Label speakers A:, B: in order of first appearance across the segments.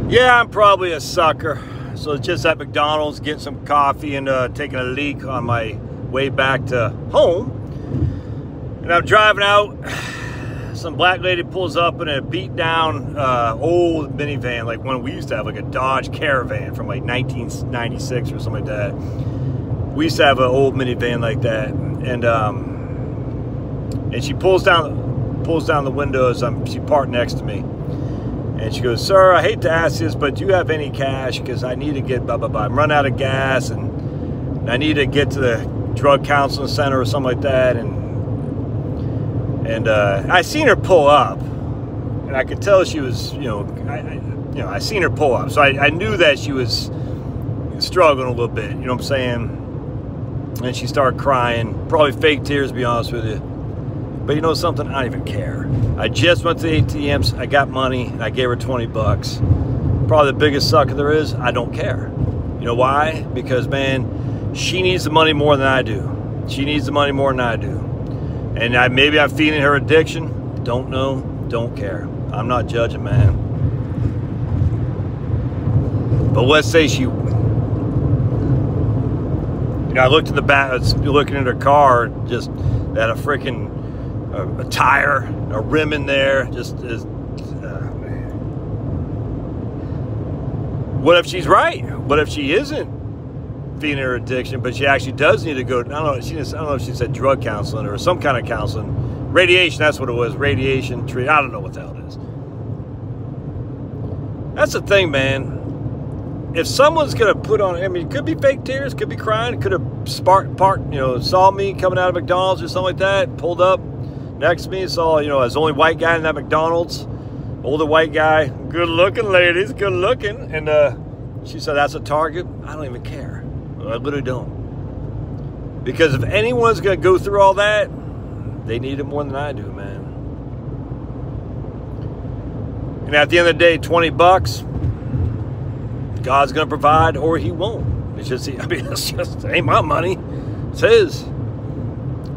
A: Yeah, I'm probably a sucker. So just at McDonald's getting some coffee and taking a leak on my way back to home. And I'm driving out. Some black lady pulls up in a beat down old minivan, like one we used to have, like a Dodge Caravan from like 1996 or something like that. We used to have an old minivan like that. And she pulls down the window as she parked next to me. And she goes, "Sir, I hate to ask this, but do you have any cash? Because I need to get blah, blah, blah. I'm running out of gas, and I need to get to the drug counseling center or something like that." And I seen her pull up, and I could tell she was, I seen her pull up. So I knew that she was struggling a little bit, you know what I'm saying? And she started crying, probably fake tears, to be honest with you. But you know something? I don't even care. I just went to the ATMs, I got money, and I gave her 20 bucks. Probably the biggest sucker there is, I don't care. You know why? Because, man, she needs the money more than I do. She needs the money more than I do. And maybe I'm feeding her addiction. Don't know, don't care. I'm not judging, man. But let's say she... I looked in the back, looking at her car, just had a freaking... a tire, a rim in there, just as what if she's right? What if she isn't feeding her addiction, but she actually does need to go? I don't know if she said drug counseling or some kind of counseling, radiation. That's what it was, radiation treat. I don't know what the hell it is. That's the thing, man. If someone's gonna put on, I mean, it could be fake tears, could be crying, could have saw me coming out of McDonald's or something like that, pulled up next to me, saw, as the only white guy in that McDonald's, older white guy, good looking ladies, good looking, and she said, "That's a Target." I don't even care. I literally don't. Because if anyone's going to go through all that, they need it more than I do, man. And at the end of the day, 20 bucks, God's going to provide or he won't. It's just, it ain't my money. It's his.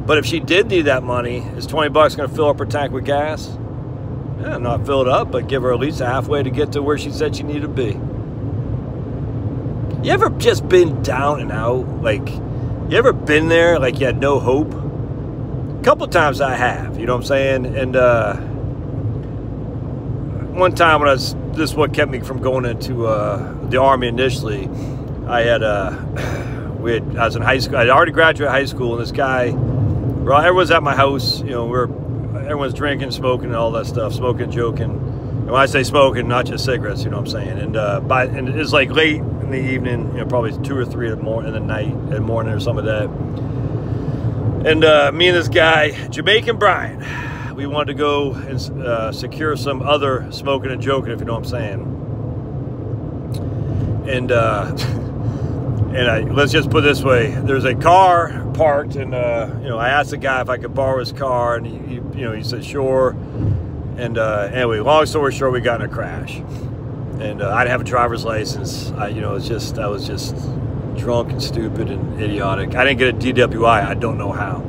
A: But if she did need that money, is 20 bucks going to fill up her tank with gas? Yeah, not fill it up, but give her at least halfway to get to where she said she needed to be. You ever just been down and out? Like, you ever been there like you had no hope? A couple times I have, you know what I'm saying? And one time when this is what kept me from going into the Army initially. I was in high school. I'd already graduated high school, and this guy, well, everyone's at my house, everyone's drinking, smoking, and all that stuff, smoking, joking. And when I say smoking, not just cigarettes, you know what I'm saying? And it's like late in the evening, probably 2 or 3 in the morning or something like that. And me and this guy, Jamaican Brian, we wanted to go and secure some other smoking and joking, if you know what I'm saying. And let's just put it this way: there's a car parked, and I asked the guy if I could borrow his car, and he said sure. And anyway, long story short, we got in a crash, and I didn't have a driver's license. I was just drunk and stupid and idiotic. I didn't get a DWI. I don't know how,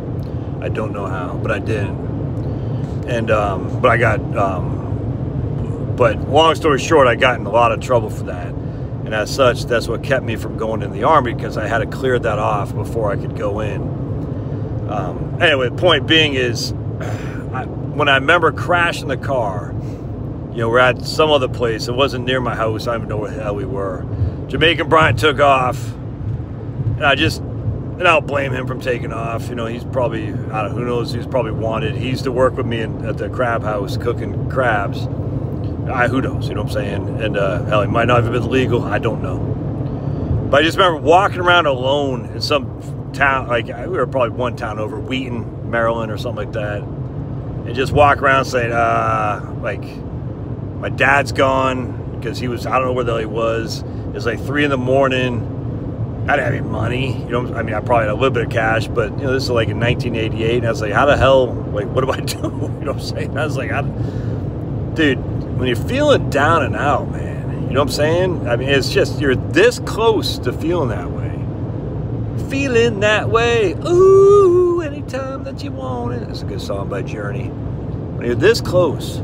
A: but I didn't. And but I got but long story short, I got in a lot of trouble for that. And as such, that's what kept me from going in the Army, because I had to clear that off before I could go in. Anyway, the point being is, when I remember crashing the car, we're at some other place. It wasn't near my house. I don't even know where the hell we were. Jamaican Brian took off, and I don't blame him from taking off. He's probably, who knows, he's probably wanted. He used to work with me at the crab house cooking crabs. Who knows, you know what I'm saying? And hell, he might not have been legal, I don't know. But I just remember walking around alone in some town, like we were probably one town over, Wheaton, Maryland or something like that. And just walk around saying, like, my dad's gone, because he was, I don't know where the hell he was. It was like 3 in the morning. I didn't have any money, I mean, I probably had a little bit of cash, but, this is like in 1988. And I was like, how the hell, like, what do I do? You know what I'm saying? I was like, dude, when you're feeling down and out, man, you know what I'm saying? I mean, it's just, you're this close to feeling that way. Feeling that way. Ooh, anytime that you want it. That's a good song by Journey. When you're this close,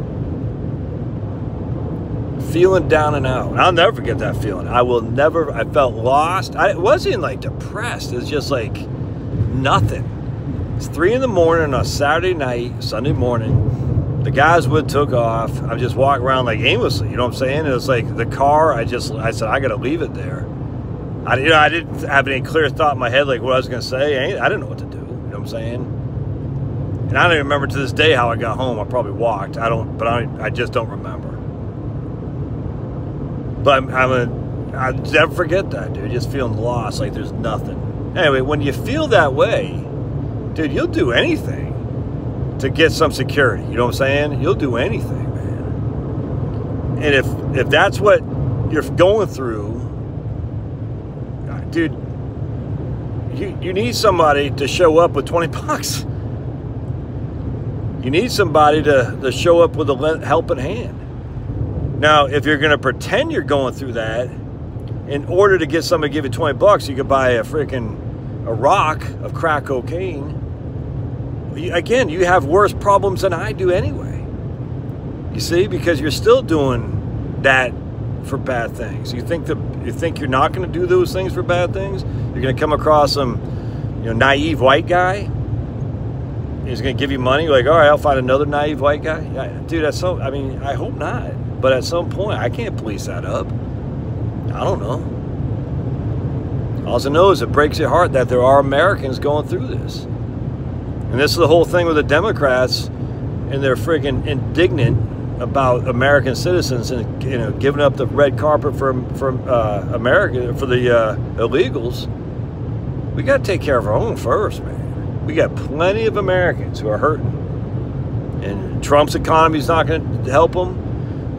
A: feeling down and out. I'll never forget that feeling. I felt lost. It wasn't like depressed. It's just like nothing. It's 3 in the morning on a Saturday night, Sunday morning. The guys took off. I'm just walking around like aimlessly, you know what I'm saying? It was like the car, I said, I got to leave it there. I didn't have any clear thought in my head like what I was going to say. I didn't know what to do, you know what I'm saying? And I don't even remember to this day how I got home. I probably walked. I just don't remember. But I'll never forget that, dude. Just feeling lost, like there's nothing. Anyway, when you feel that way, dude, you'll do anything to get some security. You know what I'm saying? You'll do anything, man. And if that's what you're going through, dude, you need somebody to show up with $20. You need somebody to show up with a helping hand. Now, if you're going to pretend you're going through that, in order to get somebody to give you $20, you could buy a rock of crack cocaine. Again, you have worse problems than I do anyway. You see, because you're still doing that for bad things. You think you're not going to do those things for bad things? You're going to come across some, naive white guy. He's going to give you money. You're like, all right, I'll find another naive white guy. Yeah, dude, I hope not. But at some point, I can't police that up. I don't know. All I know is it breaks your heart that there are Americans going through this. And this is the whole thing with the Democrats, and they're freaking indignant about American citizens and giving up the red carpet for America for the illegals. We got to take care of our own first, man. We got plenty of Americans who are hurting, and Trump's economy is not going to help them.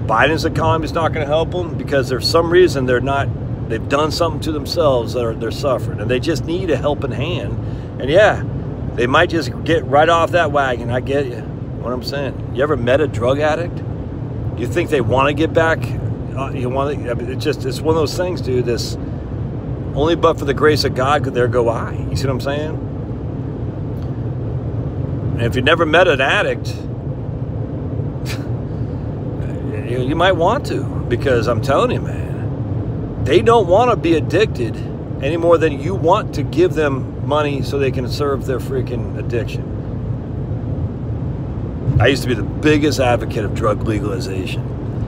A: Biden's economy is not going to help them because there's some reason they're not. They've done something to themselves that they're suffering, and they just need a helping hand. And yeah, they might just get right off that wagon. I get you. What I'm saying. You ever met a drug addict? You think they want to get back? It's one of those things, dude. This only but for the grace of God could there go I. You see what I'm saying? And if you never met an addict, you might want to, because I'm telling you, man, they don't want to be addicted any more than you want to give them money so they can serve their freaking addiction. I used to be the biggest advocate of drug legalization.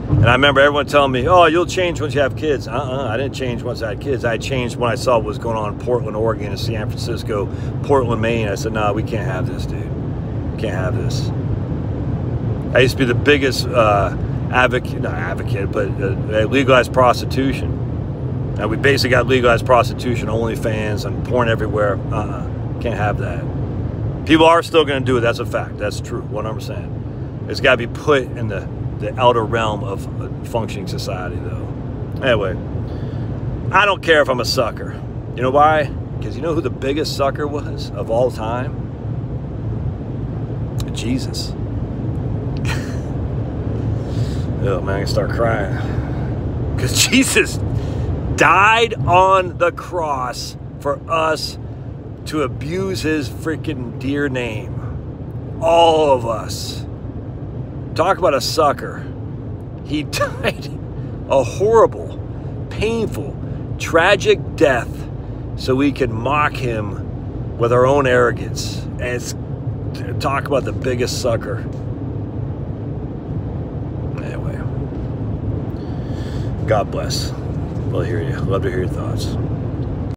A: And I remember everyone telling me, oh, you'll change once you have kids. I didn't change once I had kids. I changed when I saw what was going on in Portland, Oregon, and San Francisco, Portland, Maine. I said, no, we can't have this, dude. We can't have this. I used to be the biggest legalized prostitution. Now we basically got legalized prostitution, OnlyFans, and porn everywhere. Can't have that. People are still going to do it. That's a fact. That's true. 100%. It's got to be put in the outer realm of a functioning society, though. Anyway, I don't care if I'm a sucker. You know why? Because you know who the biggest sucker was of all time? Jesus. Oh, man, I can start crying. Because Jesus died on the cross for us to abuse his freaking dear name. All of us. Talk about a sucker. He died a horrible, painful, tragic death so we can mock him with our own arrogance. And talk about the biggest sucker. Anyway. God bless. We'll hear you. Love to hear your thoughts.